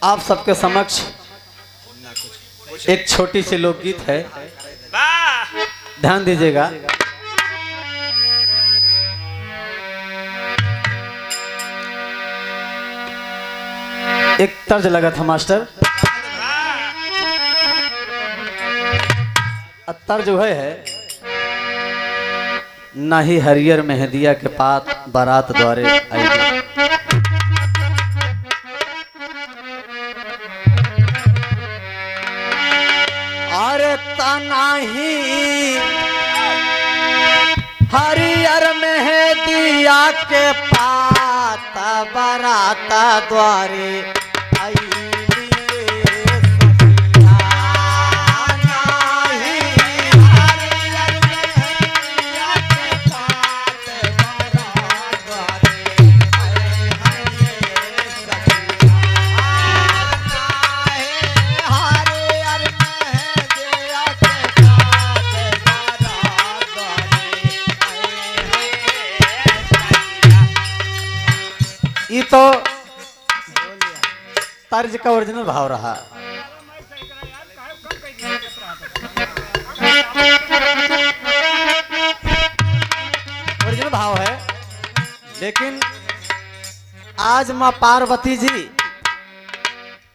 आप सबके समक्ष एक छोटी सी लोकगीत है, ध्यान दीजिएगा। एक तर्ज लगा था मास्टर, तर्ज जो है नाही हरियर मेहदिया के पात बारात द्वारे आई। अरे तनाही हरियर मेहदिया के पात बारात द्वारे आई। ये तो तर्ज का ओरिजिनल भाव रहा। ओरिजिनल भाव है, लेकिन आज मां पार्वती जी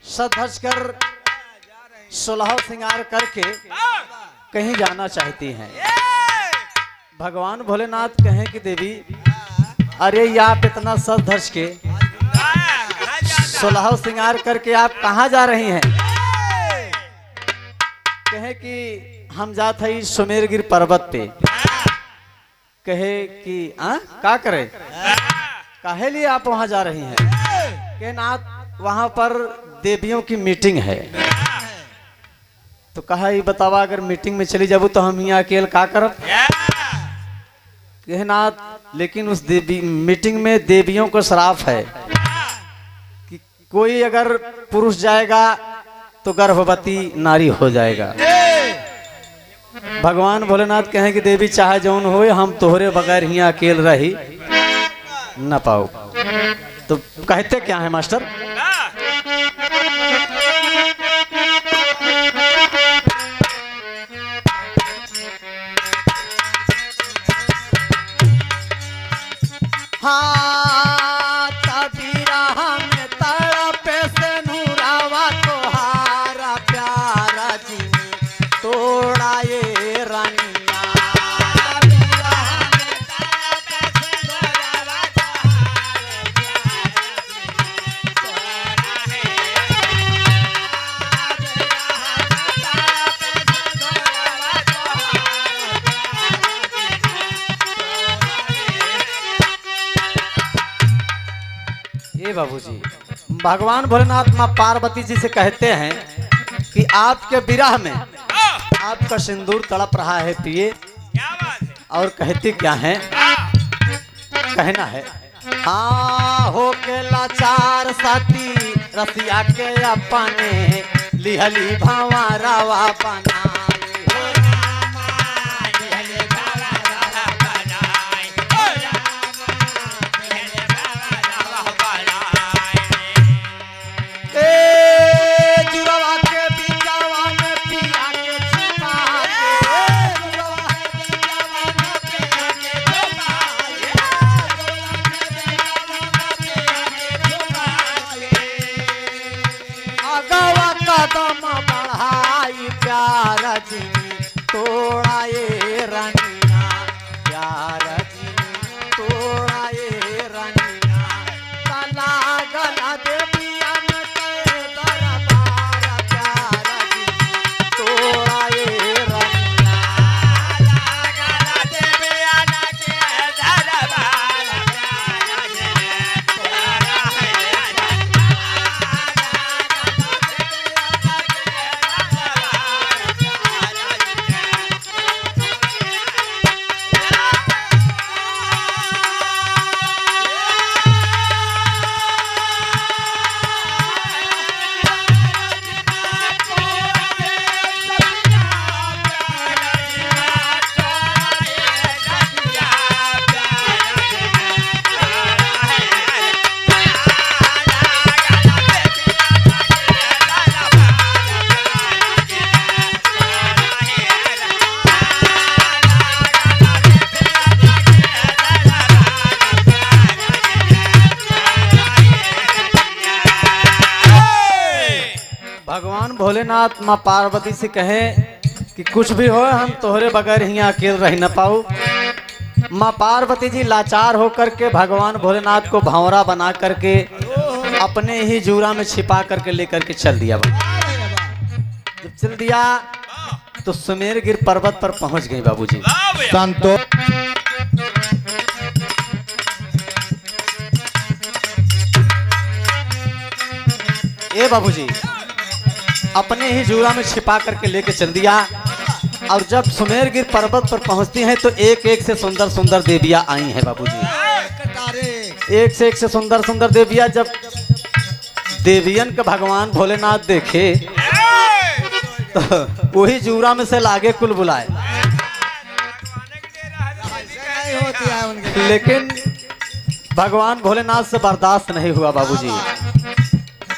सज कर 16 श्रृंगार करके कहीं जाना चाहती हैं। भगवान भोलेनाथ कहें कि देवी अरे ये आप इतना सज धज के 16 श्रृंगार करके आप कहाँ जा रही हैं? कहे कि हम जाते हैं सुमेरगिर पर्वत पे। कहे कि क्या करे, काहे लिए आप वहां जा रही हैं? कहे नाथ वहां पर देवियों की मीटिंग है। तो कहा ये बतावा अगर मीटिंग में चली जाबू तो हम यहाँ अकेले क्या करब? कहे नाथ लेकिन उस देवी मीटिंग में देवियों को श्राप है कि कोई अगर पुरुष जाएगा तो गर्भवती नारी हो जाएगा। भगवान भोलेनाथ कहें कि देवी चाहे जौन हो हम तोहरे बगैर ही अकेल रही न पाओ। तो कहते क्या है मास्टर? हाँ तबीरा में तड़पे से नूरावा तोहारा प्यारा जी तोड़ा ये रानिया। ये बाबूजी भगवान भोलेनाथ मां पार्वती जी से कहते हैं कि आपके विरह में आपका सिंदूर तड़प रहा है पिए। और कहती क्या है? कहना है हाँ हो के लाचार साथी रसिया के अपने लिहली भावा रावा बना। कदम बढ़ाई प्यार जी तोड़ा ये रानिया, प्यार जी तोड़ा ये रानिया। तना गला देविया में के दरबार प्यार जी तोड़ा ये रानिया। गला देविया में के दरबार प्यार जी तोड़ा ये रानिया। भगवान भोलेनाथ माँ पार्वती से कहे कि कुछ भी हो हम तोहरे बगैर यहाँ अकेले रह न पाऊँ। माँ पार्वती जी लाचार होकर के भगवान भोलेनाथ को भंवरा बना करके अपने ही जूरा में छिपा करके लेकर के चल दिया। जब चल दिया तो सुमेरगिर पर्वत पर पहुंच गई बाबूजी। संतो ए बाबूजी अपने ही जूरा में छिपा करके लेके चल दिया। और जब सुमेरगिर पर्वत पर पहुंचती हैं तो एक एक से सुंदर सुंदर देवियां आई हैं बाबूजी। एक से सुंदर सुंदर देवियां जब देवियन का भगवान भोलेनाथ देखे तो वही जूरा में से लागे कुल बुलाए, लेकिन भगवान भोलेनाथ से बर्दाश्त नहीं हुआ बाबूजी।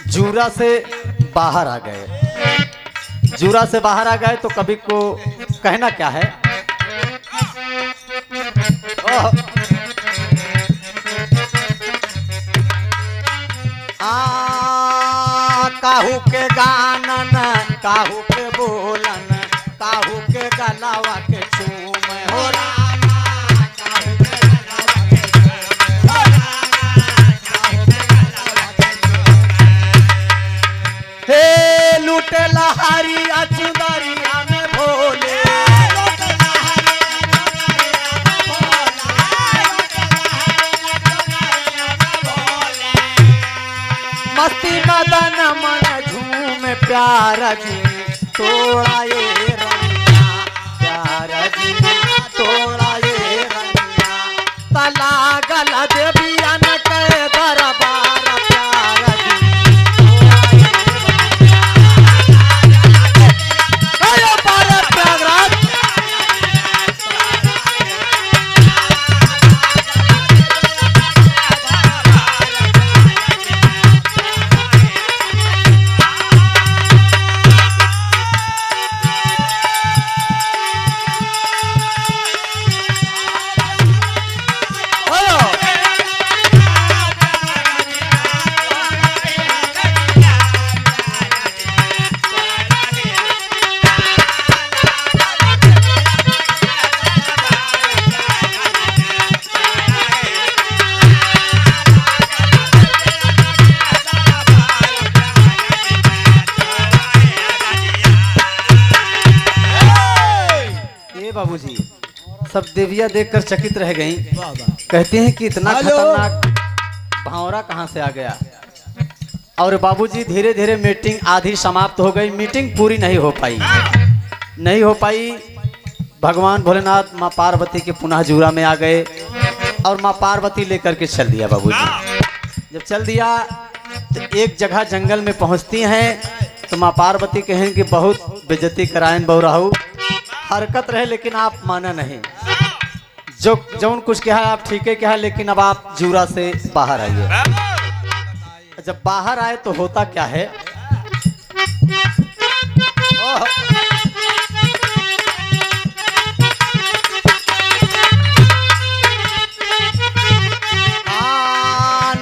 जूरा से बाहर आ गए। जूरा से बाहर आ गए तो कभी को कहना क्या है। काहू के गानन काहू के बोलन काहू के गलावा के चूम हो हे लूटे लहारी अचुदरिया में भोले मस्ती मदन मन झूम प्यारा जी तोड़ा ये रंगा प्यारा जी तोड़ा ये रंगा तला गला देविया न कहे दरबार प्यारा जी बाबूजी सब देवियां देखकर चकित रह गईं। कहते हैं कि इतना खतरनाक भावरा कहां से आ गया। और बाबूजी धीरे धीरे मीटिंग आधी समाप्त हो गई। मीटिंग पूरी नहीं हो पाई। भगवान भोलेनाथ माँ पार्वती के पुनः जूरा में आ गए और माँ पार्वती लेकर के चल दिया बाबूजी। जब चल दिया तो एक जगह जंगल में पहुंचती हैं तो माँ पार्वती कहें कि बहुत बेइज्जती करायन बहुराहू हरकत रहे, लेकिन आप माना नहीं। जो कुछ कहा आप ठीक है कहा, लेकिन अब आप जूरा से बाहर आइए। जब बाहर आए तो होता क्या है।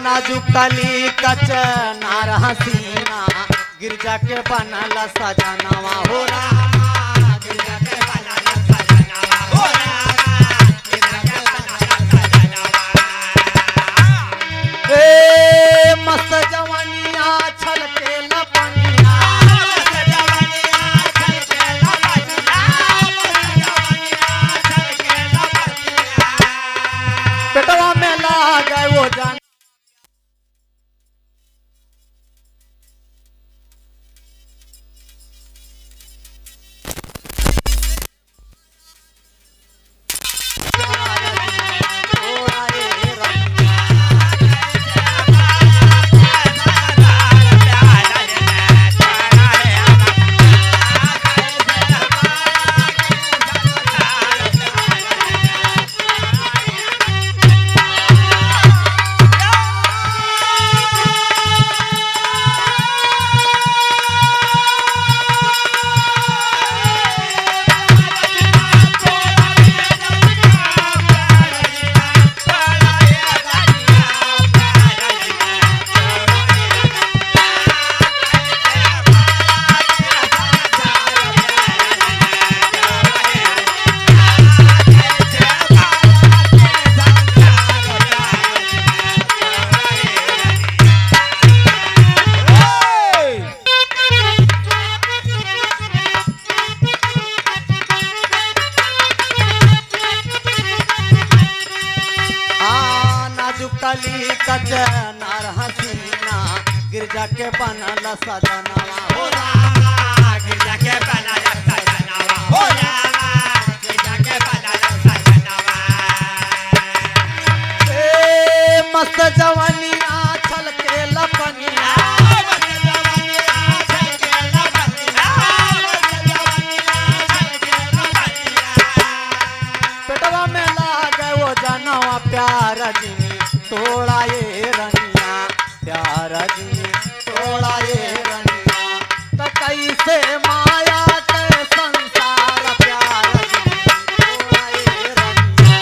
नाजुक कली कच नारा हसीना गिरजा के बनल सजनवा हो रहा मस्त जवानिया छलके लपनिया पेटवा में ला गए वो जान के बनल सजनवा हो रामा गिरजा के बनल सजनवा हो रामा गिरजा के बनल सजनवा ए मस्त जवानिया छल के लपनिया पेटवा में लागे वो जनवा प्यार जिनी तोड़ा ये रनिया प्यार जिनी तोड़ा ये रनिया तो कैसे माया के संसार प्यार जिनी तोड़ा ये रनिया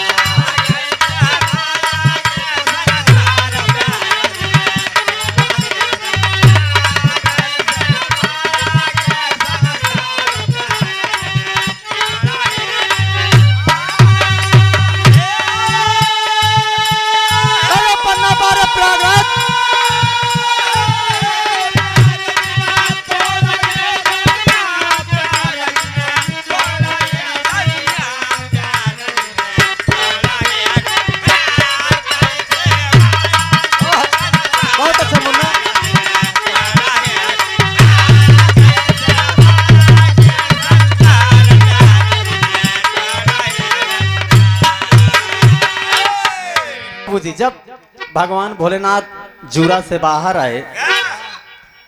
जी जब भगवान भोलेनाथ जूरा से बाहर आए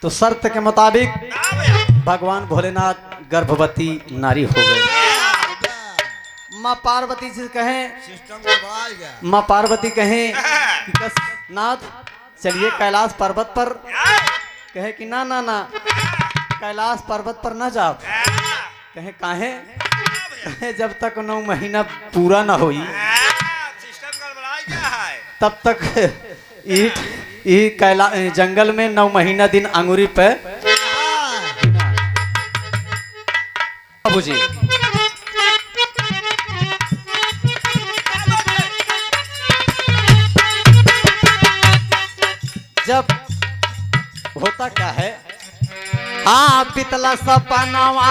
तो शर्त के मुताबिक भगवान भोलेनाथ गर्भवती नारी हो गए। माँ पार्वती से कहें माँ पार्वती कहें कि नाथ चलिए कैलाश पर्वत पर कहे कि ना ना ना कैलाश पर्वत पर ना जाओ कहे काहे कहे जब तक 9 महीना पूरा ना होई तब तक कैला जंगल में 9 महीना दिन अंगूरी पे बाबूजी जब होता क्या है हाँ पितला सपनावा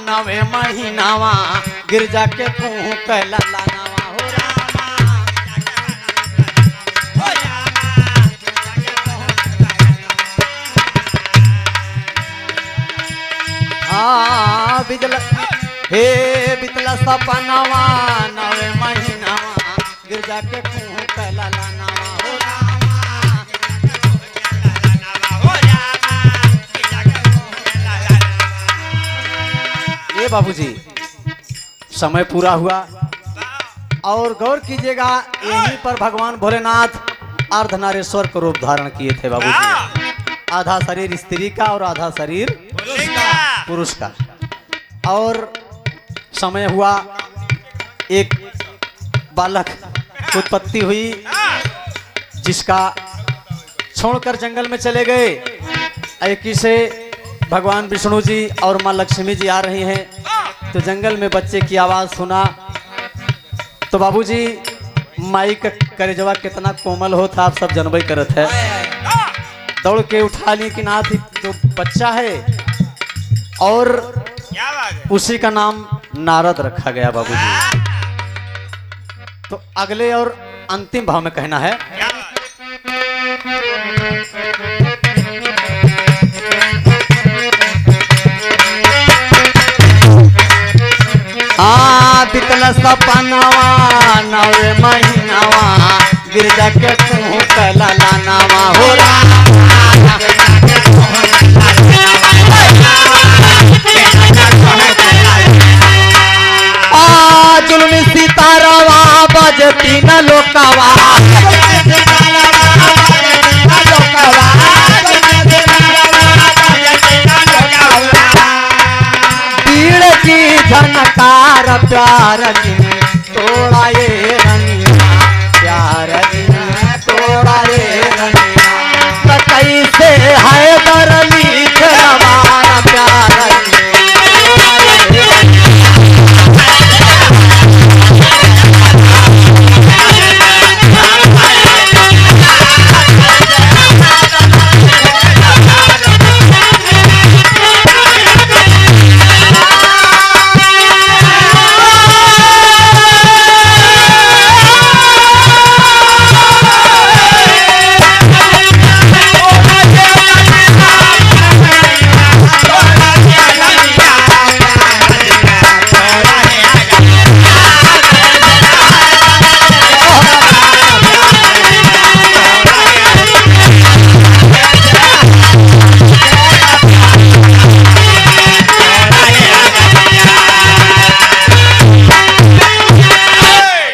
9 महीनावा गिरजा के कुहू कैला लानावा हो बिजला हे बितला सपनावा 9 महीनावा गिरजा के कुहू कैला लानावा हो ये बाबूजी समय पूरा हुआ और गौर कीजिएगा यहीं पर भगवान भोलेनाथ अर्धनारेश्वर का रूप धारण किए थे बाबूजी। आधा शरीर स्त्री का और आधा शरीर पुरुष का। और समय हुआ एक बालक उत्पत्ति हुई जिसका छोड़कर जंगल में चले गए। एक से भगवान विष्णु जी और माँ लक्ष्मी जी आ रही हैं तो जंगल में बच्चे की आवाज़ सुना तो बाबूजी माई का करेजवा कितना कोमल होता आप सब जनबई करत है। दौड़ के उठा ली कि नाथ जो बच्चा है और उसी का नाम नारद रखा गया बाबूजी। तो अगले और अंतिम भाव में कहना है बितल सपनावा 9 महीनावा गिरजा के कुहू कैला लानावा हो जुल्मी सितारावा बजती न लोकावा झनकार प्यार की